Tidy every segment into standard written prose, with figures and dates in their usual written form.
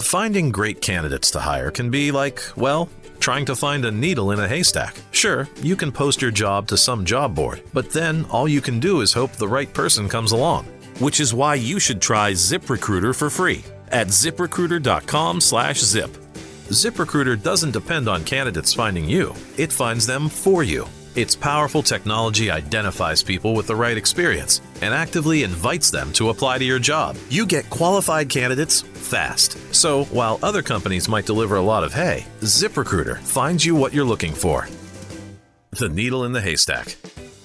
Finding great candidates to hire can be like, well, trying to find a needle in a haystack. Sure, you can post your job to some job board, but then all you can do is hope the right person comes along. Which is why you should try ZipRecruiter for free at ziprecruiter.com/zip. ZipRecruiter doesn't depend on candidates finding you. It finds them for you. Its powerful technology identifies people with the right experience and actively invites them to apply to your job. You get qualified candidates fast. So while other companies might deliver a lot of hay, ZipRecruiter finds you what you're looking for. The needle in the haystack.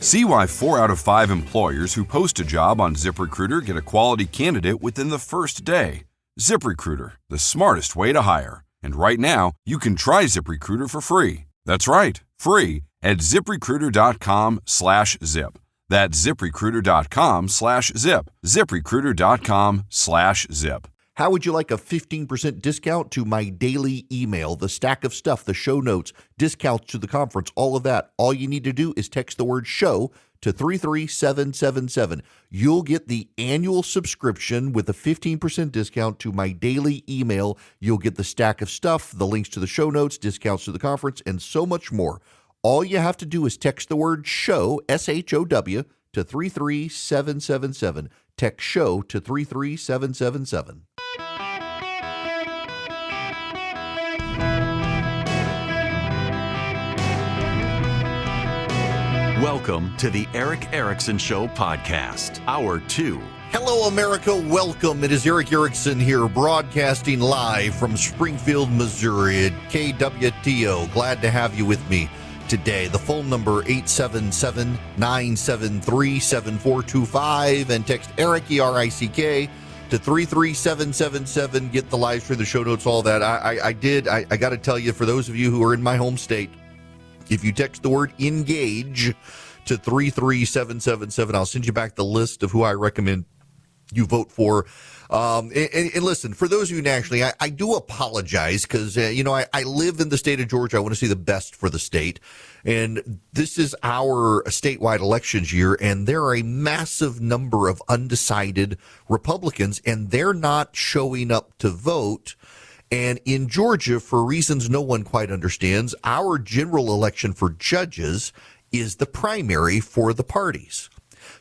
See why 4 out of 5 employers who post a job on ZipRecruiter get a quality candidate within the first day. ZipRecruiter, the smartest way to hire. And right now, you can try ZipRecruiter for free. That's right, free at ziprecruiter.com/zip. That's ziprecruiter.com/zip. ziprecruiter.com/zip. How would you like a 15% discount to my daily email, the stack of stuff, the show notes, discounts to the conference, all of that? All you need to do is text the word show to 33777. You'll get the annual subscription with a 15% discount to my daily email. You'll get the stack of stuff, the links to the show notes, discounts to the conference, and so much more. All you have to do is text the word show, SHOW, to 33777. Text show to 33777. Welcome to the Eric Erickson Show podcast, Hour 2. Hello, America. Welcome. It is Eric Erickson here, broadcasting live from Springfield, Missouri at KWTO. Glad to have you with me today. The phone number 877-973-7425 and text Eric, ERICK, to 33777. Get the live stream, the show notes, all that. I got to tell you, for those of you who are in my home state, if you text the word engage to 33777, I'll send you back the list of who I recommend you vote for. And listen, for those of you nationally, I do apologize because, I live in the state of Georgia. I want to see the best for the state. And this is our statewide elections year, and there are a massive number of undecided Republicans, and they're not showing up to vote. And in Georgia, for reasons no one quite understands, our general election for judges is the primary for the parties.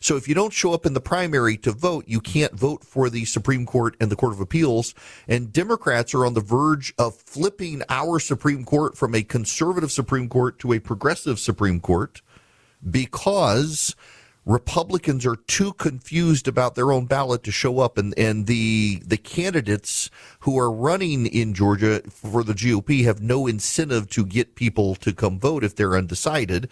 So if you don't show up in the primary to vote, you can't vote for the Supreme Court and the Court of Appeals. And Democrats are on the verge of flipping our Supreme Court from a conservative Supreme Court to a progressive Supreme Court because Republicans are too confused about their own ballot to show up, and the candidates who are running in Georgia for the GOP have no incentive to get people to come vote if they're undecided.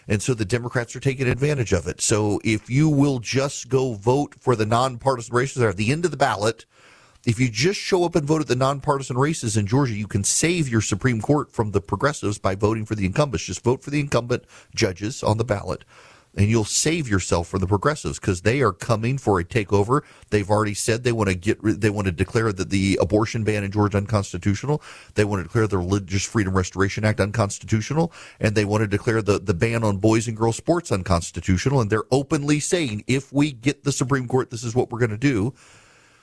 And so the Democrats are taking advantage of it. So if you will just go vote for the nonpartisan races that are at the end of the ballot, if you just show up and vote at the nonpartisan races in Georgia, you can save your Supreme Court from the progressives by voting for the incumbents. Just vote for the incumbent judges on the ballot, and you'll save yourself from the progressives because they are coming for a takeover. They've already said they want to declare that the abortion ban in Georgia unconstitutional. They want to declare the Religious Freedom Restoration Act unconstitutional, and they want to declare the ban on boys and girls sports unconstitutional. And they're openly saying, if we get the Supreme Court, this is what we're going to do.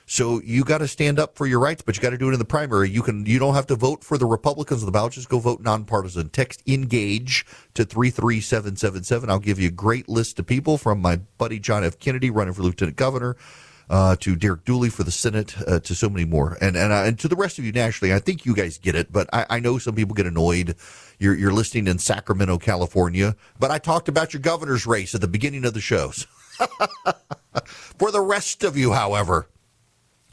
So you got to stand up for your rights, but you got to do it in the primary. You don't have to vote for the Republicans on the ballot. Just go vote nonpartisan. Text ENGAGE to 33777. I'll give you a great list of people, from my buddy John F. Kennedy running for lieutenant governor to Derek Dooley for the Senate, to so many more. And to the rest of you nationally, I think you guys get it, but I know some people get annoyed. You're listening in Sacramento, California, but I talked about your governor's race at the beginning of the shows. For the rest of you, however,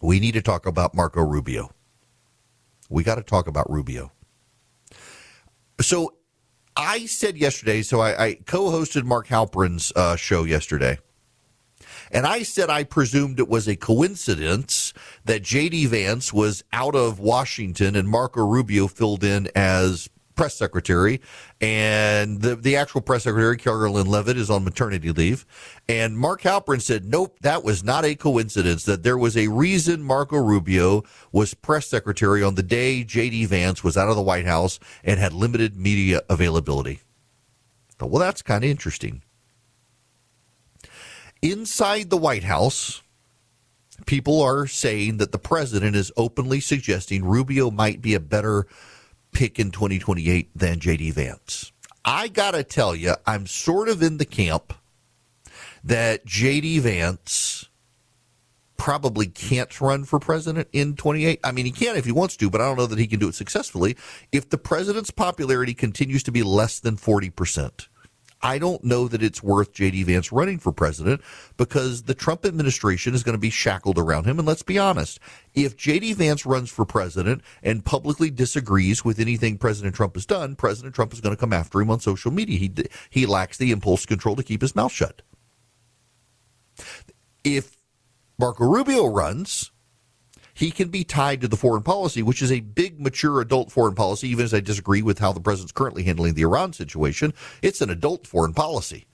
we need to talk about Marco Rubio. We got to talk about Rubio. So I said yesterday, I co-hosted Mark Halperin's show yesterday, and I said I presumed it was a coincidence that J.D. Vance was out of Washington and Marco Rubio filled in as press secretary, and the actual press secretary, Carolyn Levitt, is on maternity leave. And Mark Halperin said, nope, that was not a coincidence, that there was a reason Marco Rubio was press secretary on the day J.D. Vance was out of the White House and had limited media availability. Thought, well, that's kind of interesting. Inside the White House, People are saying that the president is openly suggesting Rubio might be a better pick in 2028 than J.D. Vance. I got to tell you, I'm sort of in the camp that J.D. Vance probably can't run for president in 28. I mean, he can if he wants to, but I don't know that he can do it successfully. If the president's popularity continues to be less than 40%, I don't know that it's worth J.D. Vance running for president because the Trump administration is going to be shackled around him. And let's be honest, if J.D. Vance runs for president and publicly disagrees with anything President Trump has done, President Trump is going to come after him on social media. He lacks the impulse control to keep his mouth shut. If Marco Rubio runs, he can be tied to the foreign policy, which is a big, mature adult foreign policy, even as I disagree with how the president's currently handling the Iran situation. It's an adult foreign policy,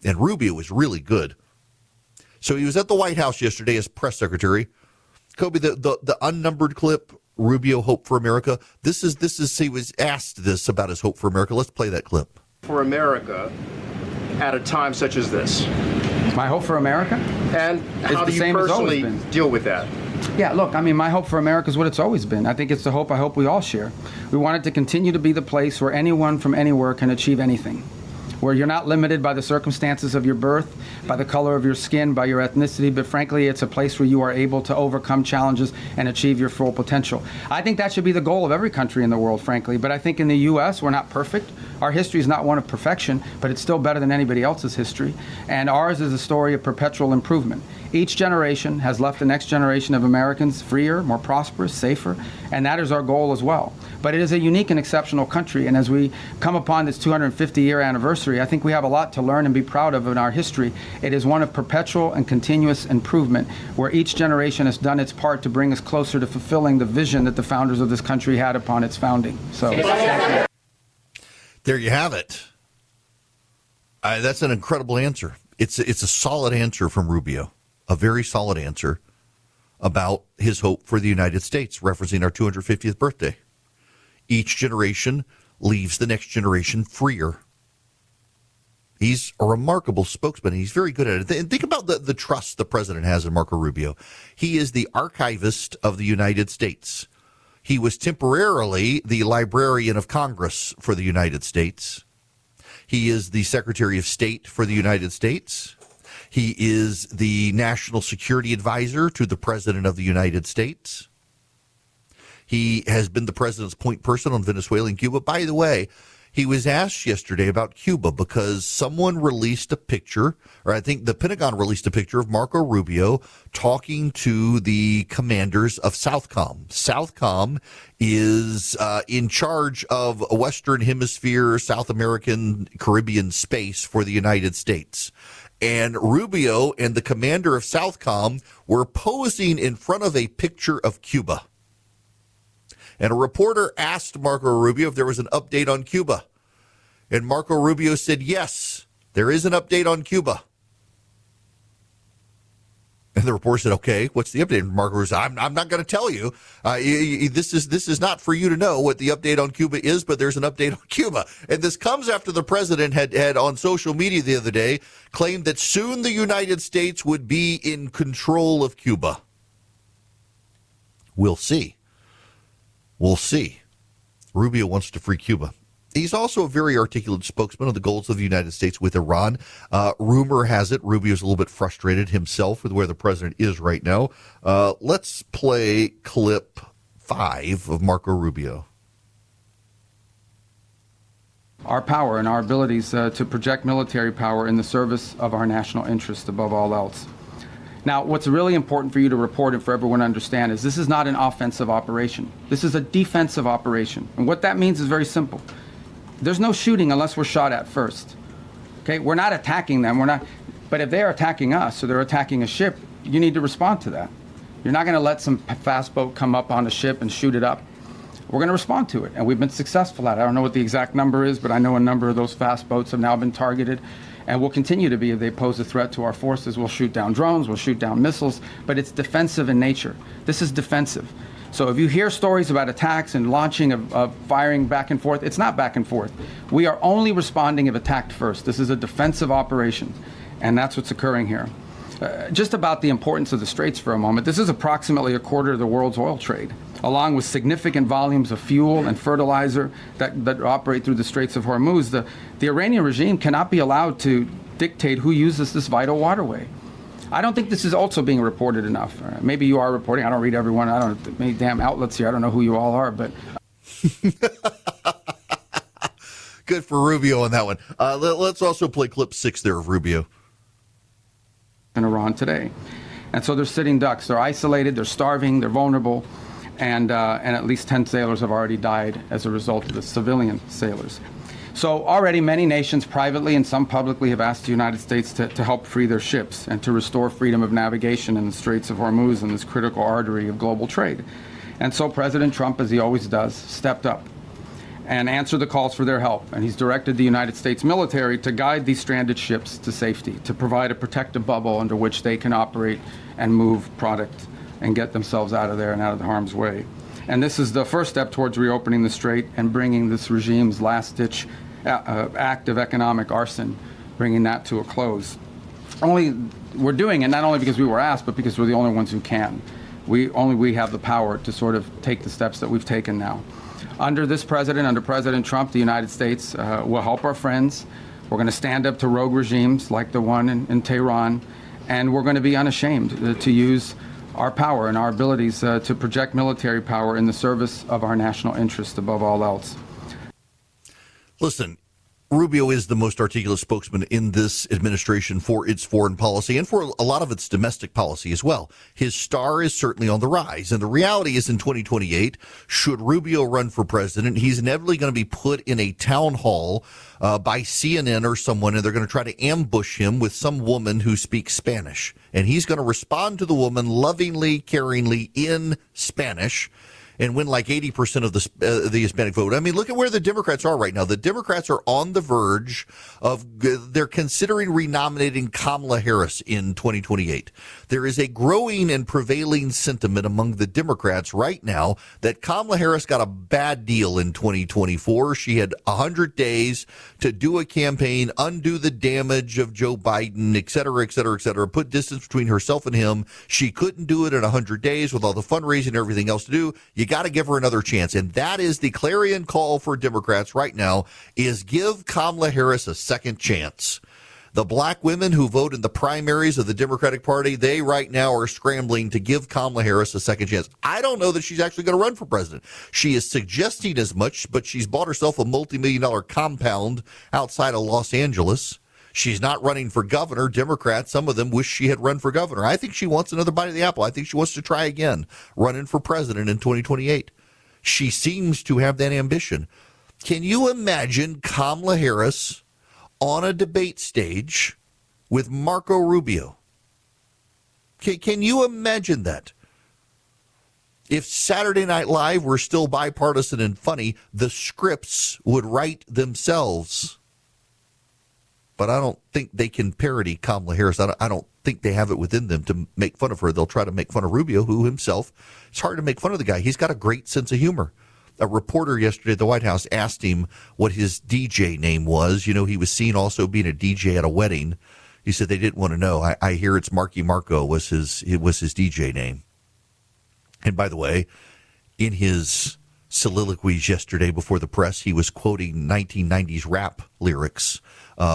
and Rubio is really good. So he was at the White House yesterday as press secretary. Kobe, the unnumbered clip, Rubio Hope for America, this is he was asked this about his hope for America. Let's play that clip. For America at a time such as this. My hope for America? And how do you personally deal with that? Yeah, look, I mean, my hope for America is what it's always been. I think it's the hope I hope we all share. We want it to continue to be the place where anyone from anywhere can achieve anything, where you're not limited by the circumstances of your birth, by the color of your skin, by your ethnicity, but frankly, it's a place where you are able to overcome challenges and achieve your full potential. I think that should be the goal of every country in the world, frankly, but I think in the U.S., we're not perfect. Our history is not one of perfection, but it's still better than anybody else's history, and ours is a story of perpetual improvement. Each generation has left the next generation of Americans freer, more prosperous, safer, and that is our goal as well. But it is a unique and exceptional country, and as we come upon this 250-year anniversary, I think we have a lot to learn and be proud of in our history. It is one of perpetual and continuous improvement, where each generation has done its part to bring us closer to fulfilling the vision that the founders of this country had upon its founding. So, there you have it. That's an incredible answer. It's a solid answer from Rubio. A very solid answer about his hope for the United States, referencing our 250th birthday. Each generation leaves the next generation freer. He's a remarkable spokesman. He's very good at it. And think about the trust the president has in Marco Rubio. He is the archivist of the United States. He was temporarily the Librarian of Congress for the United States. He is the Secretary of State for the United States. He is the National Security Advisor to the President of the United States. He has been the president's point person on Venezuela and Cuba. By the way, he was asked yesterday about Cuba because someone released a picture, or I think the Pentagon released a picture of Marco Rubio talking to the commanders of Southcom. Southcom is in charge of Western Hemisphere, South American, Caribbean space for the United States. And Rubio and the commander of Southcom were posing in front of a picture of Cuba. And a reporter asked Marco Rubio if there was an update on Cuba. And Marco Rubio said, yes, there is an update on Cuba. And the reporter said, okay, what's the update? And Marco said, I'm not going to tell you. This is not for you to know what the update on Cuba is, but there's an update on Cuba. And this comes after the president had on social media the other day claimed that soon the United States would be in control of Cuba. We'll see. We'll see. Rubio wants to free Cuba. He's also a very articulate spokesman of the goals of the United States with Iran. Rumor has it Rubio's a little bit frustrated himself with where the president is right now. Let's play clip 5 of Marco Rubio. Our power and our abilities to project military power in the service of our national interest above all else. Now, what's really important for you to report and for everyone to understand is this is not an offensive operation. This is a defensive operation. And what that means is very simple. There's no shooting unless we're shot at first. Okay, we're not attacking them. But if they're attacking us or they're attacking a ship, you need to respond to that. You're not going to let some fast boat come up on a ship and shoot it up. We're going to respond to it, and we've been successful at it. I don't know what the exact number is, but I know a number of those fast boats have now been targeted, and will continue to be if they pose a threat to our forces. We'll shoot down drones, we'll shoot down missiles, but it's defensive in nature. This is defensive. So if you hear stories about attacks and launching of firing back and forth, it's not back and forth. We are only responding if attacked first. This is a defensive operation, and that's what's occurring here. Just about the importance of the Straits for a moment. This is approximately a quarter of the world's oil trade, along with significant volumes of fuel and fertilizer that operate through the Straits of Hormuz. The Iranian regime cannot be allowed to dictate who uses this vital waterway. I don't think this is also being reported enough. Maybe you are reporting. I don't read everyone. I don't know many damn outlets here. I don't know who you all are, but... Good for Rubio on that one. Let's also play clip 6 there of Rubio. In Iran today. And so they're sitting ducks. They're isolated, they're starving, they're vulnerable, and at least 10 sailors have already died as a result of the civilian sailors. So already many nations privately and some publicly have asked the United States to help free their ships and to restore freedom of navigation in the Straits of Hormuz and this critical artery of global trade. And so President Trump, as he always does, stepped up and answered the calls for their help. And he's directed the United States military to guide these stranded ships to safety, to provide a protective bubble under which they can operate and move product and get themselves out of there and out of the harm's way. And this is the first step towards reopening the strait and bringing this regime's last-ditch act of economic arson, bringing that to a close. We're doing it not only because we were asked, but because we're the only ones who can. We have the power to sort of take the steps that we've taken now. Under this president, under President Trump, the United States will help our friends. We're going to stand up to rogue regimes like the one in Tehran, and we're going to be unashamed to use our power and our abilities to project military power in the service of our national interest above all else. Listen, Rubio is the most articulate spokesman in this administration for its foreign policy and for a lot of its domestic policy as well. His star is certainly on the rise. And the reality is in 2028, should Rubio run for president, he's inevitably going to be put in a town hall by CNN or someone, and they're going to try to ambush him with some woman who speaks Spanish. And he's going to respond to the woman lovingly, caringly in Spanish, and win like 80% of the Hispanic vote. I mean, look at where the Democrats are right now. The Democrats are on the verge of, they're considering renominating Kamala Harris in 2028. There is a growing and prevailing sentiment among the Democrats right now that Kamala Harris got a bad deal in 2024. She had 100 days to do a campaign, undo the damage of Joe Biden, et cetera, et cetera, et cetera, put distance between herself and him. She couldn't do it in 100 days with all the fundraising and everything else to do. You got to give her another chance. And that is the clarion call for Democrats right now, is give Kamala Harris a second chance. The black women who vote in the primaries of the Democratic Party, they right now are scrambling to give Kamala Harris a second chance. I don't know that she's actually going to run for president. She is suggesting as much, but she's bought herself a multi-million-dollar compound outside of Los Angeles. She's not running for governor. Democrats, some of them wish she had run for governor. I think she wants another bite of the apple. I think she wants to try again, running for president in 2028. She seems to have that ambition. Can you imagine Kamala Harris on a debate stage with Marco Rubio? Can you imagine that? If Saturday Night Live were still bipartisan and funny, the scripts would write themselves. But I don't think they can parody Kamala Harris. I don't think they have it within them to make fun of her. They'll try to make fun of Rubio, who himself, it's hard to make fun of the guy. He's got a great sense of humor. A reporter yesterday at the White House asked him what his DJ name was. You know, he was seen also being a DJ at a wedding. He said they didn't want to know. I hear it's Marky Marco was his DJ name. And by the way, in his soliloquies yesterday before the press, he was quoting 1990s rap lyrics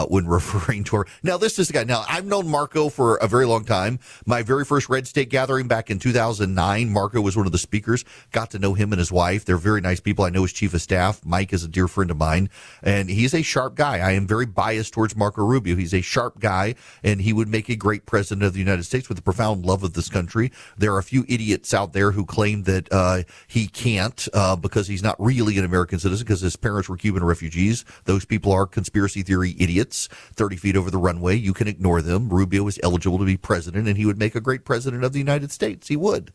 when referring to her. Now, this is the guy. Now, I've known Marco for a very long time. My very first Red State gathering back in 2009, Marco was one of the speakers. Got to know him and his wife. They're very nice people. I know his chief of staff. Mike is a dear friend of mine, and he's a sharp guy. I am very biased towards Marco Rubio. He's a sharp guy, and he would make a great president of the United States with a profound love of this country. There are a few idiots out there who claim that he can't because he's not really an American citizen because his parents were Cuban refugees. Those people are conspiracy theory idiots. 30 feet over the runway. You can ignore them. Rubio is eligible to be president, and he would make a great president of the United States. He would.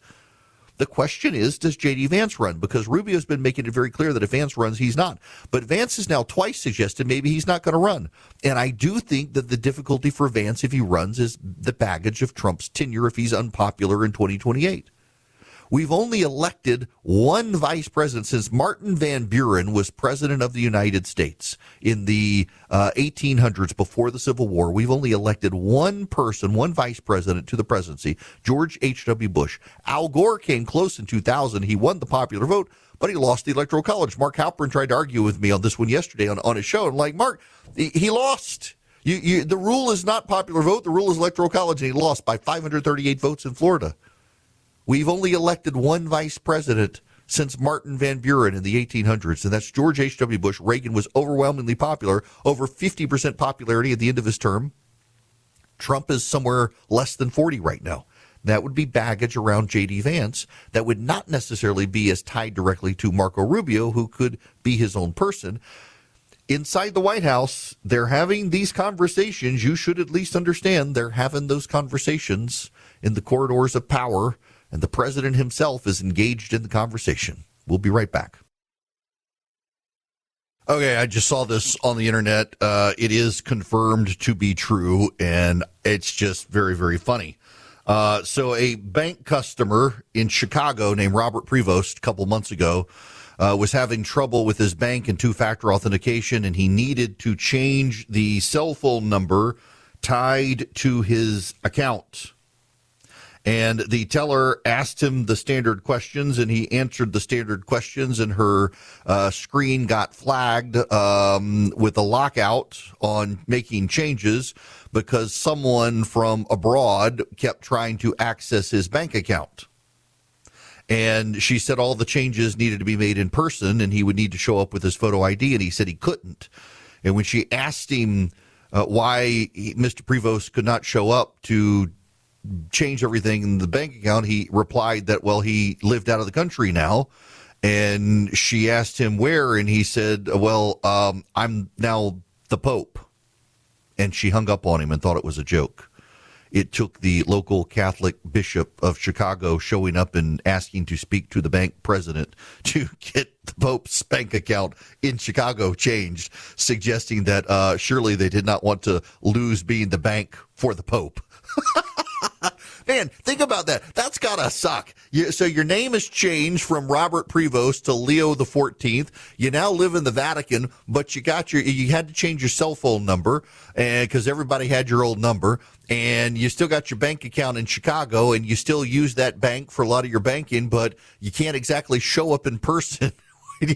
The question is, does J.D. Vance run? Because Rubio's been making it very clear that if Vance runs, he's not. But Vance has now twice suggested maybe he's not going to run. And I do think that the difficulty for Vance, if he runs, is the baggage of Trump's tenure if he's unpopular in 2028. We've only elected one vice president since Martin Van Buren was president of the United States in the 1800s before the Civil War. We've only elected one person, one vice president to the presidency, George H.W. Bush. Al Gore came close in 2000. He won the popular vote, but he lost the Electoral College. Mark Halperin tried to argue with me on this one yesterday on his show. I'm like, Mark, he lost. The rule is not popular vote. The rule is Electoral College, and he lost by 538 votes in Florida. We've only elected one vice president since Martin Van Buren in the 1800s, and that's George H.W. Bush. Reagan was overwhelmingly popular, over 50% popularity at the end of his term. Trump is somewhere less than 40 right now. That would be baggage around J.D. Vance that would not necessarily be as tied directly to Marco Rubio, who could be his own person. Inside the White House, they're having these conversations. You should at least understand they're having those conversations in the corridors of power, and the president himself is engaged in the conversation. We'll be right back. Okay, I just saw this on the internet. It is confirmed to be true, and it's just very, very funny. So a bank customer in Chicago named Robert Prevost a couple months ago was having trouble with his bank and two-factor authentication, and he needed to change the cell phone number tied to his account. And the teller asked him the standard questions, and he answered the standard questions, and her screen got flagged with a lockout on making changes because someone from abroad kept trying to access his bank account. And she said all the changes needed to be made in person, and he would need to show up with his photo ID, and he said he couldn't. And when she asked him why Mr. Prevost could not show up to change everything in the bank account, he replied that, well, he lived out of the country now. And she asked him where, and he said, well, I'm now the Pope. And she hung up on him and thought it was a joke. It took the local Catholic bishop of Chicago showing up and asking to speak to the bank president to get the Pope's bank account in Chicago changed, suggesting that surely they did not want to lose being the bank for the Pope. Man, think about that. That's gotta suck. So your name has changed from Robert Prevost to Leo the 14th. You now live in the Vatican, but you had to change your cell phone number, and because everybody had your old number, and you still got your bank account in Chicago, and you still use that bank for a lot of your banking, but you can't exactly show up in person. So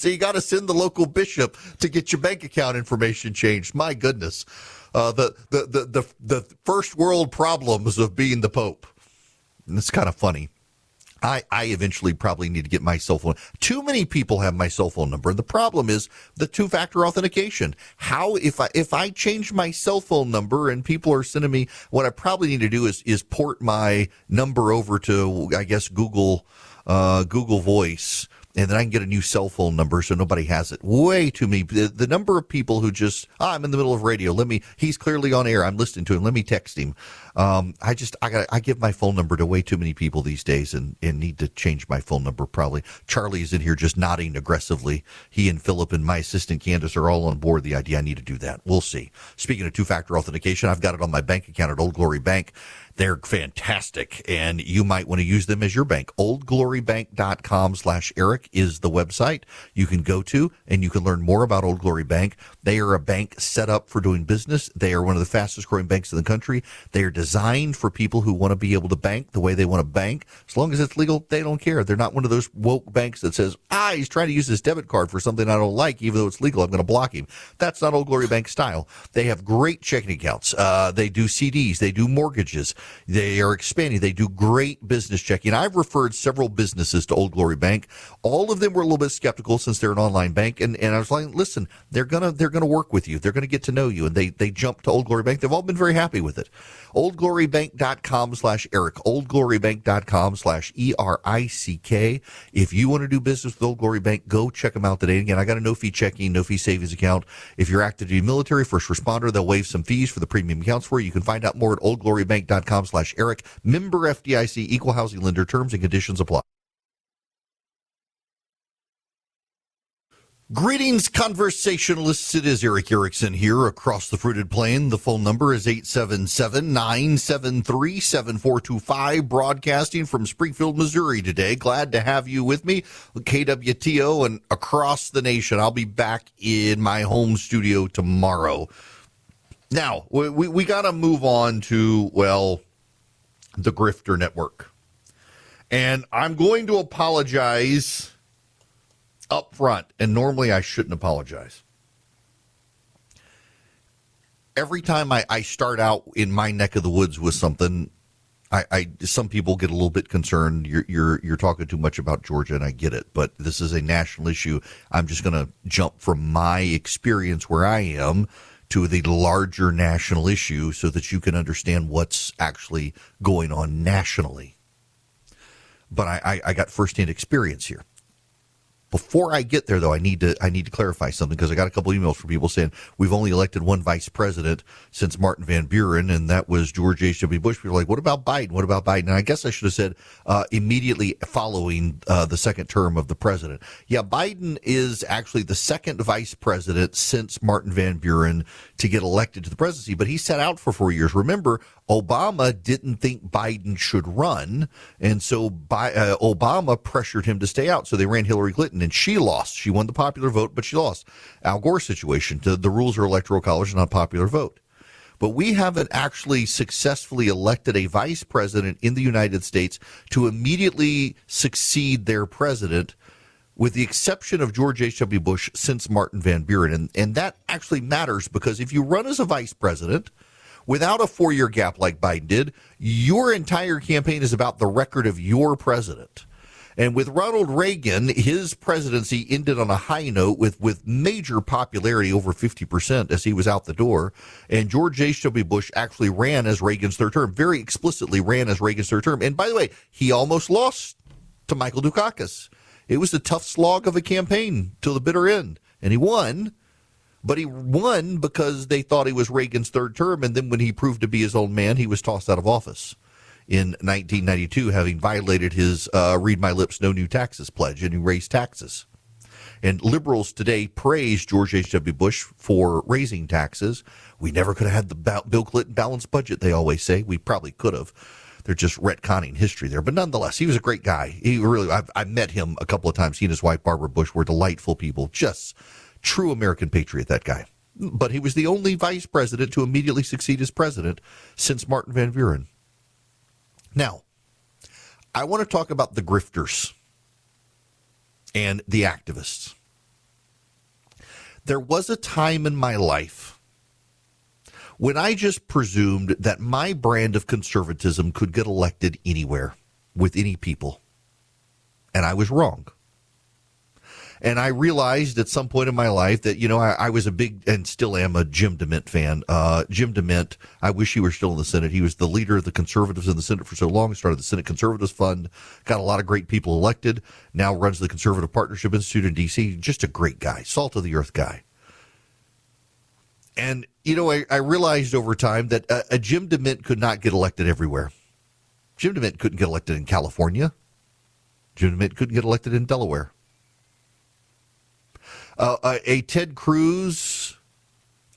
you got to send the local bishop to get your bank account information changed. My goodness. The first world problems of being the Pope. And it's kind of funny. I eventually probably need to get my cell phone. Too many people have my cell phone number. And the problem is the two-factor authentication. How, if I change my cell phone number and people are sending me, what I probably need to do is port my number over to, I guess, Google Voice. And then I can get a new cell phone number so nobody has it. Way too many. The number of people who just, I'm in the middle of radio. He's clearly on air. I'm listening to him. Let me text him. I give my phone number to way too many people these days and need to change my phone number probably. Charlie is in here just nodding aggressively. He and Philip and my assistant Candace are all on board the idea I need to do that. We'll see. Speaking of two-factor authentication, I've got it on my bank account at Old Glory Bank. They're fantastic, and you might want to use them as your bank. OldGloryBank.com/Eric is the website you can go to, and you can learn more about Old Glory Bank. They are a bank set up for doing business. They are one of the fastest-growing banks in the country. They are designed for people who want to be able to bank the way they want to bank. As long as it's legal, they don't care. They're not one of those woke banks that says, he's trying to use his debit card for something I don't like, even though it's legal. I'm going to block him. That's not Old Glory Bank style. They have great checking accounts. They do CDs. They do mortgages. They are expanding. They do great business checking. I've referred several businesses to Old Glory Bank. All of them were a little bit skeptical since they're an online bank. And I was like, listen, they're gonna work with you. They're gonna get to know you. And they jumped to Old Glory Bank. They've all been very happy with it. OldGloryBank.com/Eric. OldGloryBank.com/ERICK. If you want to do business with Old Glory Bank, go check them out today. Again, I got a no fee checking, no fee savings account. If you're active duty military, first responder, they'll waive some fees for the premium accounts for you. You can find out more at OldGloryBank.com/Eric. Member FDIC, equal housing lender. Terms and conditions apply. Greetings, conversationalists. It is Eric Erickson here across the fruited plain. The phone number is 877-973-7425, broadcasting from Springfield, Missouri today. Glad to have you with me, KWTO, and across the nation. I'll be back in my home studio tomorrow. Now, we got to move on to, well, the Grifter Network. And I'm going to apologize up front, and normally I shouldn't apologize. Every time I start out in my neck of the woods with something, some people get a little bit concerned. You're talking too much about Georgia, and I get it, but this is a national issue. I'm just going to jump from my experience where I am to the larger national issue so that you can understand what's actually going on nationally. But I got firsthand experience here. Before I get there, though, I need to clarify something, because I got a couple emails from people saying we've only elected one vice president since Martin Van Buren, and that was George H.W. Bush. People are like, what about Biden? What about Biden? And I guess I should have said immediately following the second term of the president. Yeah, Biden is actually the second vice president since Martin Van Buren to get elected to the presidency, but he sat out for 4 years. Remember, Obama didn't think Biden should run, and so Obama pressured him to stay out. So they ran Hillary Clinton, and she lost. She won the popular vote, but she lost. Al Gore situation. The rules are electoral college, not popular vote. But we haven't actually successfully elected a vice president in the United States to immediately succeed their president, with the exception of George H.W. Bush, since Martin Van Buren. And that actually matters, because if you run as a vice president without a 4-year gap like Biden did, your entire campaign is about the record of your president. And with Ronald Reagan, his presidency ended on a high note with major popularity, over 50%, as he was out the door. And George H.W. Bush actually ran as Reagan's third term, very explicitly ran as Reagan's third term. And by the way, he almost lost to Michael Dukakis. It was a tough slog of a campaign till the bitter end. And he won. But he won because they thought he was Reagan's third term, and then when he proved to be his own man, he was tossed out of office in 1992, having violated his read my lips, no new taxes pledge, and he raised taxes. And liberals today praise George H.W. Bush for raising taxes. We never could have had the Bill Clinton balanced budget, they always say. We probably could have. They're just retconning history there. But nonetheless, he was a great guy. I met him a couple of times. He and his wife, Barbara Bush, were delightful people. Just true American patriot, that guy. But he was the only vice president to immediately succeed as president since Martin Van Buren. Now, I want to talk about the grifters and the activists. There was a time in my life when I just presumed that my brand of conservatism could get elected anywhere with any people. And I was wrong. And I realized at some point in my life that, I was a big, and still am, a Jim DeMint fan. Jim DeMint, I wish he were still in the Senate. He was the leader of the conservatives in the Senate for so long, started the Senate Conservatives Fund, got a lot of great people elected, now runs the Conservative Partnership Institute in D.C. Just a great guy, salt of the earth guy. And, I realized over time that a Jim DeMint could not get elected everywhere. Jim DeMint couldn't get elected in California. Jim DeMint couldn't get elected in Delaware. A Ted Cruz,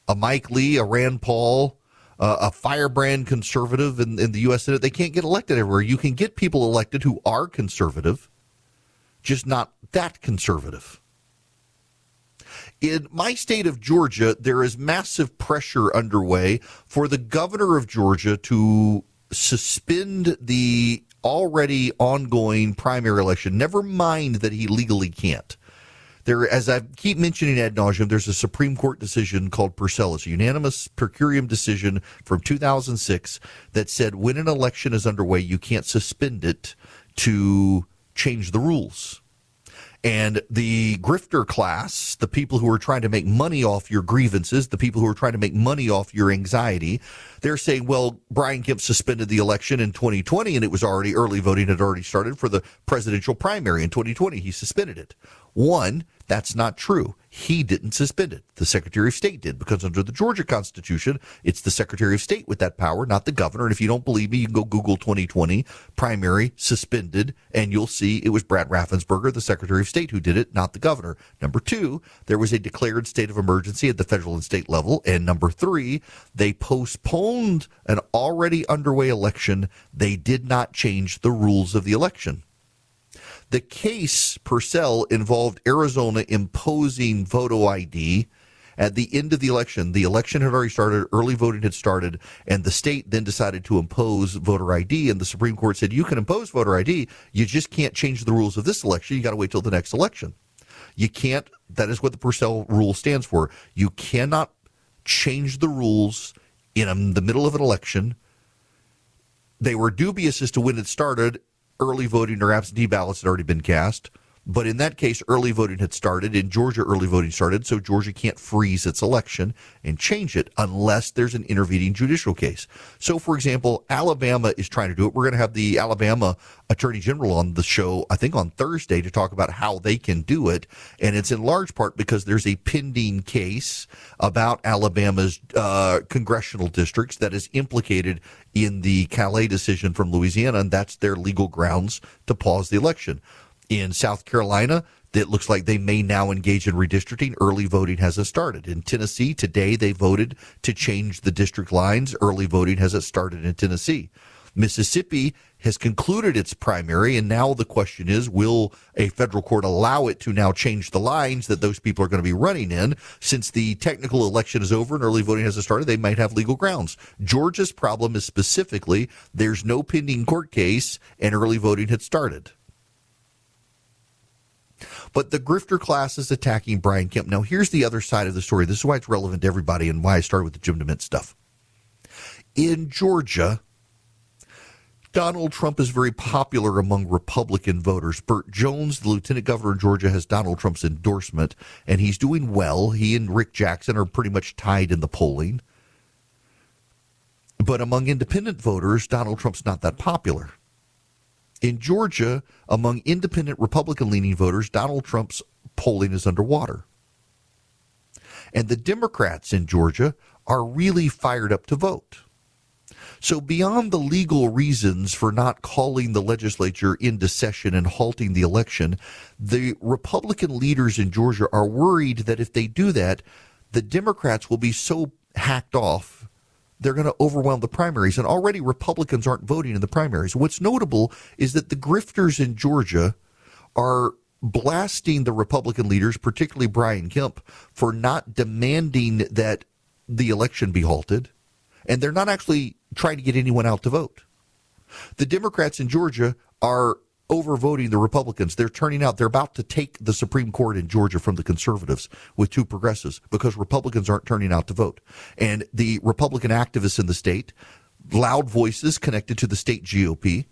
a Mike Lee, a Rand Paul, a firebrand conservative in the U.S. Senate, they can't get elected everywhere. You can get people elected who are conservative, just not that conservative. In my state of Georgia, there is massive pressure underway for the governor of Georgia to suspend the already ongoing primary election, never mind that he legally can't. There, as I keep mentioning ad nauseum, there's a Supreme Court decision called Purcell. It's a unanimous per curiam decision from 2006 that said when an election is underway, you can't suspend it to change the rules. And the grifter class, the people who are trying to make money off your grievances, the people who are trying to make money off your anxiety, they're saying, well, Brian Kemp suspended the election in 2020, and it was already, early voting had already started for the presidential primary in 2020. He suspended it. One, that's not true. He didn't suspend it. The Secretary of State did, because under the Georgia Constitution, it's the Secretary of State with that power, not the governor. And if you don't believe me, you can go Google 2020 primary suspended, and you'll see it was Brad Raffensperger, the Secretary of State, who did it, not the governor. Number two, there was a declared state of emergency at the federal and state level. And number three, they postponed an already underway election. They did not change the rules of the election. The case, Purcell, involved Arizona imposing photo ID at the end of the election. The election had already started, early voting had started, and the state then decided to impose voter ID, and the Supreme Court said, you can impose voter ID, you just can't change the rules of this election. You got to wait till the next election. You can't, that is what the Purcell rule stands for. You cannot change the rules in the middle of an election. They were dubious as to when it started. Early voting or absentee ballots had already been cast. But in that case, early voting had started. In Georgia, early voting started, so Georgia can't freeze its election and change it unless there's an intervening judicial case. So, for example, Alabama is trying to do it. We're going to have the Alabama Attorney General on the show, I think on Thursday, to talk about how they can do it. And it's in large part because there's a pending case about Alabama's congressional districts that is implicated in the Calais decision from Louisiana, and that's their legal grounds to pause the election. In South Carolina, it looks like they may now engage in redistricting. Early voting hasn't started. In Tennessee, today they voted to change the district lines. Early voting hasn't started in Tennessee. Mississippi has concluded its primary, and now the question is, will a federal court allow it to now change the lines that those people are going to be running in? Since the technical election is over and early voting hasn't started, they might have legal grounds. Georgia's problem is specifically there's no pending court case and early voting had started. But the grifter class is attacking Brian Kemp. Now, here's the other side of the story. This is why it's relevant to everybody and why I started with the Jim DeMint stuff. In Georgia, Donald Trump is very popular among Republican voters. Burt Jones, the lieutenant governor of Georgia, has Donald Trump's endorsement, and he's doing well. He and Rick Jackson are pretty much tied in the polling. But among independent voters, Donald Trump's not that popular. In Georgia, among independent Republican-leaning voters, Donald Trump's polling is underwater. And the Democrats in Georgia are really fired up to vote. So beyond the legal reasons for not calling the legislature into session and halting the election, the Republican leaders in Georgia are worried that if they do that, the Democrats will be so hacked off they're going to overwhelm the primaries. And already Republicans aren't voting in the primaries. What's notable is that the grifters in Georgia are blasting the Republican leaders, particularly Brian Kemp, for not demanding that the election be halted. And they're not actually trying to get anyone out to vote. The Democrats in Georgia are overvoting the Republicans. They're turning out. They're about to take the Supreme Court in Georgia from the conservatives with two progressives because Republicans aren't turning out to vote. And the Republican activists in the state, loud voices connected to the state GOP,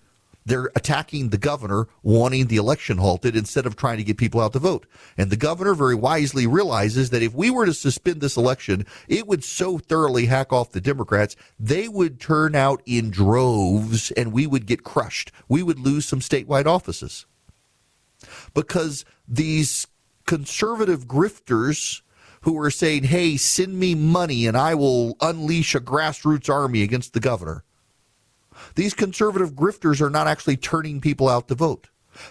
they're attacking the governor, wanting the election halted instead of trying to get people out to vote. And the governor very wisely realizes that if we were to suspend this election, it would so thoroughly hack off the Democrats, they would turn out in droves and we would get crushed. We would lose some statewide offices. Because these conservative grifters who are saying, hey, send me money and I will unleash a grassroots army against the governor. These conservative grifters are not actually turning people out to vote.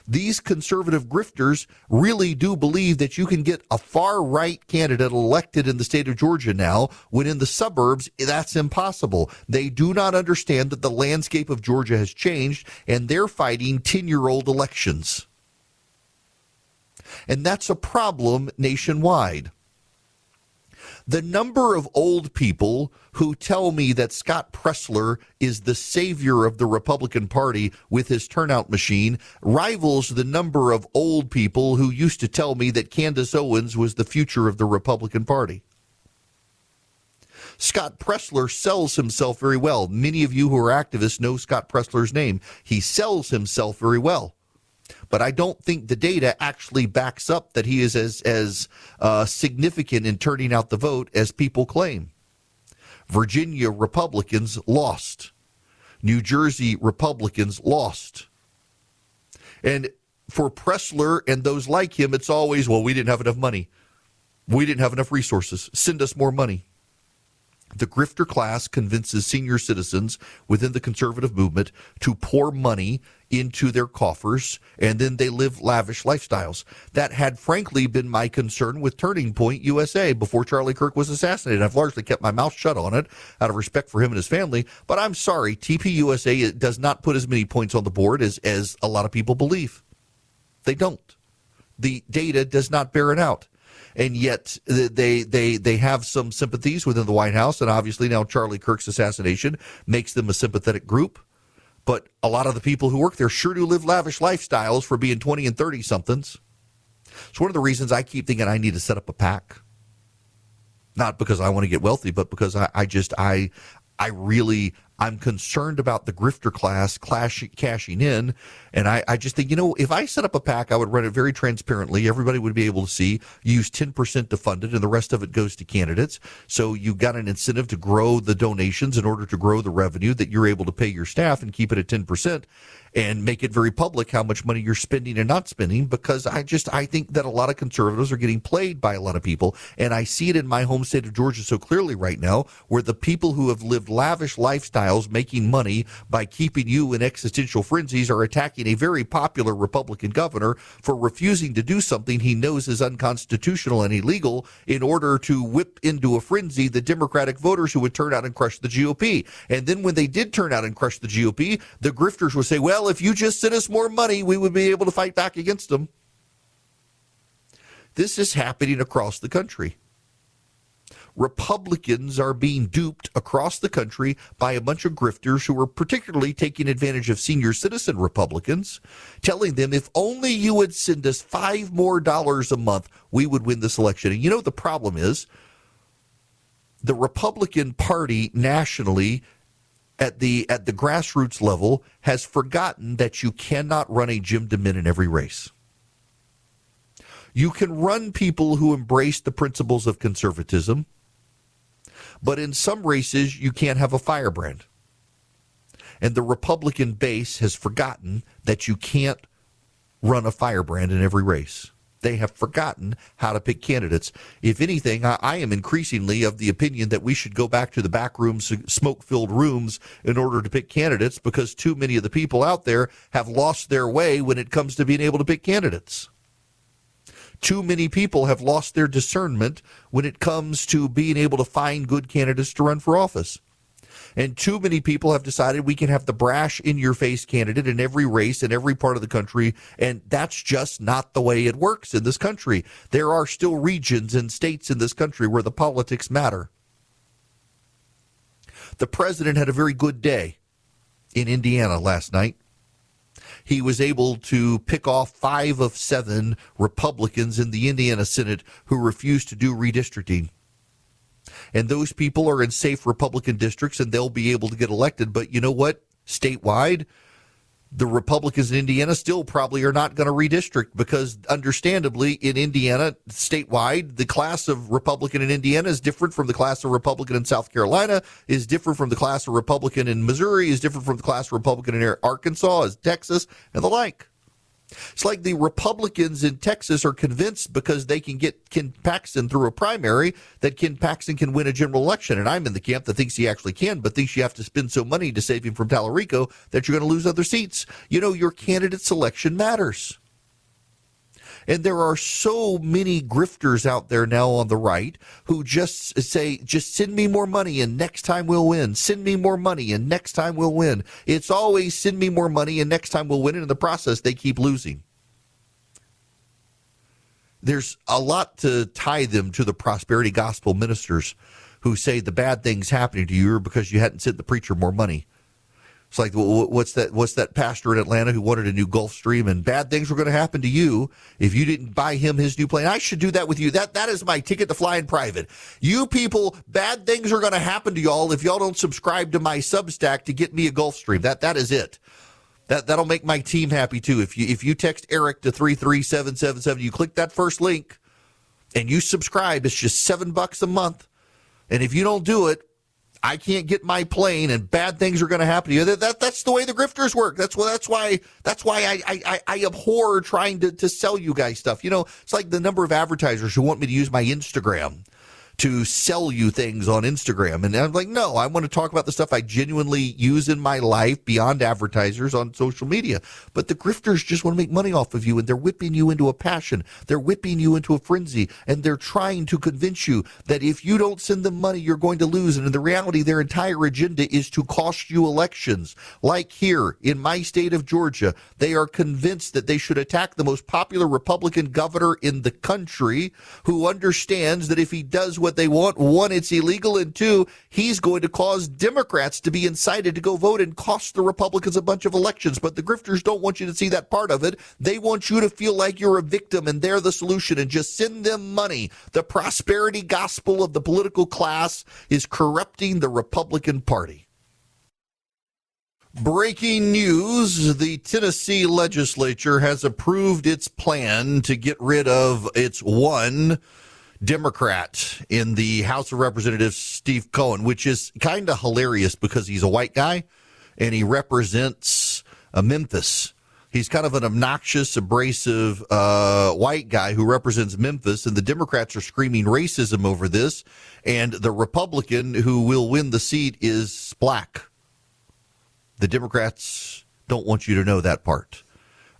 These conservative grifters really do believe that you can get a far-right candidate elected in the state of Georgia now, when in the suburbs, that's impossible. They do not understand that the landscape of Georgia has changed, and they're fighting 10-year-old elections. And that's a problem nationwide. The number of old people who tell me that Scott Pressler is the savior of the Republican Party with his turnout machine rivals the number of old people who used to tell me that Candace Owens was the future of the Republican Party. Scott Pressler sells himself very well. Many of you who are activists know Scott Pressler's name. He sells himself very well. But I don't think the data actually backs up that he is as significant in turning out the vote as people claim. Virginia Republicans lost. New Jersey Republicans lost. And for Pressler and those like him, it's always, well, we didn't have enough money. We didn't have enough resources. Send us more money. The grifter class convinces senior citizens within the conservative movement to pour money into their coffers, and then they live lavish lifestyles. That had frankly been my concern with Turning Point USA before Charlie Kirk was assassinated. I've largely kept my mouth shut on it out of respect for him and his family, but I'm sorry, TPUSA does not put as many points on the board as a lot of people believe. They don't. The data does not bear it out. And yet they have some sympathies within the White House, and obviously now Charlie Kirk's assassination makes them a sympathetic group. But a lot of the people who work there sure do live lavish lifestyles for being 20 and 30-somethings. It's one of the reasons I keep thinking I need to set up a PAC. Not because I want to get wealthy, but because I'm concerned about the grifter class cashing in, and I just think, if I set up a PAC, I would run it very transparently. Everybody would be able to see, use 10% to fund it, and the rest of it goes to candidates. So you got an incentive to grow the donations in order to grow the revenue that you're able to pay your staff and keep it at 10%. And make it very public how much money you're spending and not spending, because I think that a lot of conservatives are getting played by a lot of people. And I see it in my home state of Georgia so clearly right now, where the people who have lived lavish lifestyles making money by keeping you in existential frenzies are attacking a very popular Republican governor for refusing to do something he knows is unconstitutional and illegal in order to whip into a frenzy the Democratic voters who would turn out and crush the GOP. And then when they did turn out and crush the GOP, the grifters would say, well, if you just sent us more money, we would be able to fight back against them. This is happening across the country. Republicans are being duped across the country by a bunch of grifters who are particularly taking advantage of senior citizen Republicans, telling them if only you would send us $5 more a month, we would win this election. And the problem is the Republican Party nationally at the grassroots level has forgotten that you cannot run a Jim DeMint in every race. You can run people who embrace the principles of conservatism, but in some races you can't have a firebrand. And the Republican base has forgotten that you can't run a firebrand in every race. They have forgotten how to pick candidates. If anything, I am increasingly of the opinion that we should go back to the back rooms, smoke-filled rooms, in order to pick candidates, because too many of the people out there have lost their way when it comes to being able to pick candidates. Too many people have lost their discernment when it comes to being able to find good candidates to run for office. And too many people have decided we can have the brash, in-your-face candidate in every race in every part of the country, and that's just not the way it works in this country. There are still regions and states in this country where the politics matter. The president had a very good day in Indiana last night. He was able to pick off 5 of 7 Republicans in the Indiana Senate who refused to do redistricting. And those people are in safe Republican districts, and they'll be able to get elected. But you know what? Statewide, the Republicans in Indiana still probably are not going to redistrict, because understandably in Indiana, statewide, the class of Republican in Indiana is different from the class of Republican in South Carolina, is different from the class of Republican in Missouri, is different from the class of Republican in Arkansas, as Texas, and the like. It's like the Republicans in Texas are convinced because they can get Ken Paxton through a primary that Ken Paxton can win a general election. And I'm in the camp that thinks he actually can, but thinks you have to spend so money to save him from Tallarico that you're going to lose other seats. Your candidate selection matters. And there are so many grifters out there now on the right who just say, just send me more money and next time we'll win. Send me more money and next time we'll win. It's always send me more money and next time we'll win. And in the process, they keep losing. There's a lot to tie them to the prosperity gospel ministers who say the bad things happening to you are because you hadn't sent the preacher more money. It's like, what's that pastor in Atlanta who wanted a new Gulfstream, and bad things were going to happen to you if you didn't buy him his new plane. I should do that with you. That is my ticket to fly in private. You people, bad things are going to happen to y'all if y'all don't subscribe to my Substack to get me a Gulfstream. That is it. That'll make my team happy too. If you text Eric to 33777, you click that first link and you subscribe, it's just $7 a month. And if you don't do it, I can't get my plane, and bad things are going to happen to you. That's the way the grifters work. That's why I abhor trying to sell you guys stuff. You know, it's like the number of advertisers who want me to use my Instagram to sell you things on Instagram. And I'm like, no, I want to talk about the stuff I genuinely use in my life beyond advertisers on social media. But the grifters just want to make money off of you, and they're whipping you into a passion. They're whipping you into a frenzy, and they're trying to convince you that if you don't send them money, you're going to lose. And in the reality, their entire agenda is to cost you elections. Like here in my state of Georgia, they are convinced that they should attack the most popular Republican governor in the country, who understands that if he does what they want, one, it's illegal, and two, he's going to cause Democrats to be incited to go vote and cost the Republicans a bunch of elections. But the grifters don't want you to see that part of it. They want you to feel like you're a victim and they're the solution, and just send them money. The prosperity gospel of the political class is corrupting the Republican Party. Breaking news, the Tennessee legislature has approved its plan to get rid of its one Democrat in the House of Representatives, Steve Cohen, which is kind of hilarious because he's a white guy and he represents Memphis. He's kind of an obnoxious, abrasive white guy who represents Memphis, and the Democrats are screaming racism over this, and the Republican who will win the seat is black. The Democrats don't want you to know that part.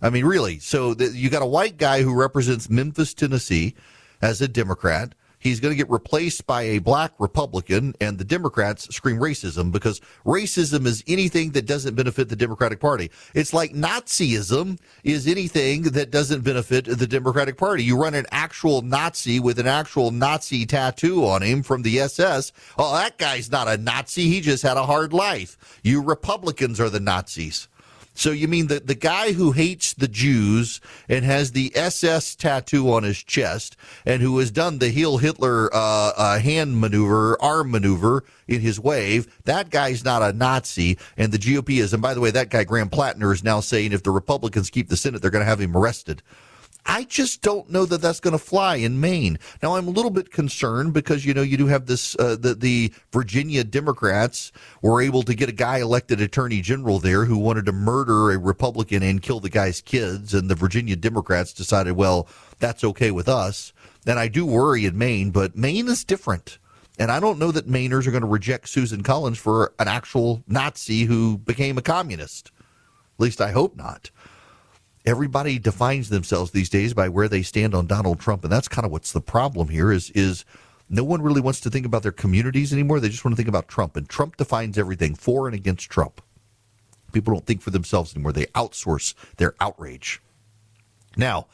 I mean, really. So you got a white guy who represents Memphis, Tennessee, as a Democrat. He's going to get replaced by a black Republican, and the Democrats scream racism because racism is anything that doesn't benefit the Democratic Party. It's like Nazism is anything that doesn't benefit the Democratic Party. You run an actual Nazi with an actual Nazi tattoo on him from the SS. Oh, that guy's not a Nazi. He just had a hard life. You Republicans are the Nazis. So you mean the guy who hates the Jews and has the SS tattoo on his chest and who has done the Heil Hitler hand maneuver, arm maneuver in his wave, that guy's not a Nazi, and the GOP is. And by the way, that guy, Graham Plattner, is now saying if the Republicans keep the Senate, they're going to have him arrested. I just don't know that that's going to fly in Maine. Now, I'm a little bit concerned because, you know, you do have this, the Virginia Democrats were able to get a guy elected attorney general there who wanted to murder a Republican and kill the guy's kids. And the Virginia Democrats decided, well, that's okay with us. And I do worry in Maine, but Maine is different. And I don't know that Mainers are going to reject Susan Collins for an actual Nazi who became a communist. At least I hope not. Everybody defines themselves these days by where they stand on Donald Trump, and that's kind of what's the problem here is no one really wants to think about their communities anymore. They just want to think about Trump, and Trump defines everything for and against Trump. People don't think for themselves anymore. They outsource their outrage. Now,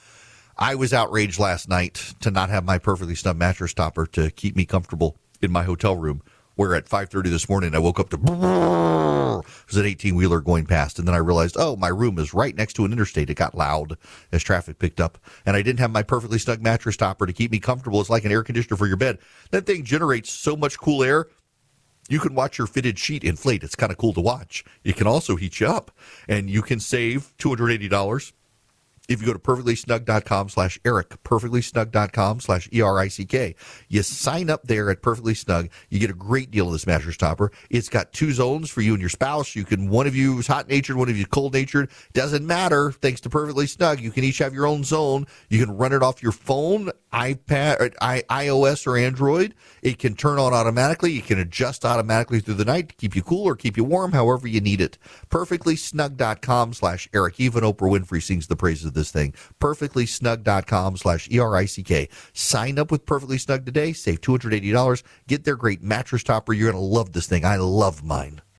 I was outraged last night to not have my perfectly snug mattress topper to keep me comfortable in my hotel room, where at 5:30 this morning I woke up to it was an 18-wheeler going past, and then I realized, oh, my room is right next to an interstate. It got loud as traffic picked up, and I didn't have my perfectly snug mattress topper to keep me comfortable. It's like an air conditioner for your bed. That thing generates so much cool air. You can watch your fitted sheet inflate. It's kind of cool to watch. It can also heat you up, and you can save $280 if you go to perfectlysnug.com/Eric, perfectlysnug.com/ERICK. You sign up there at Perfectly Snug. You get a great deal of this mattress topper. It's got 2 zones for you and your spouse. You can, one of you is hot-natured, one of you is cold-natured. Doesn't matter. Thanks to Perfectly Snug, you can each have your own zone. You can run it off your phone, iPad, or iOS or Android. It can turn on automatically. You can adjust automatically through the night to keep you cool or keep you warm, however you need it. Perfectlysnug.com/Eric. Even Oprah Winfrey sings the praises of this thing. Perfectlysnug.com/ERICK. Sign up with Perfectly Snug today. Save $280. Get their great mattress topper. You're going to love this thing. I love mine.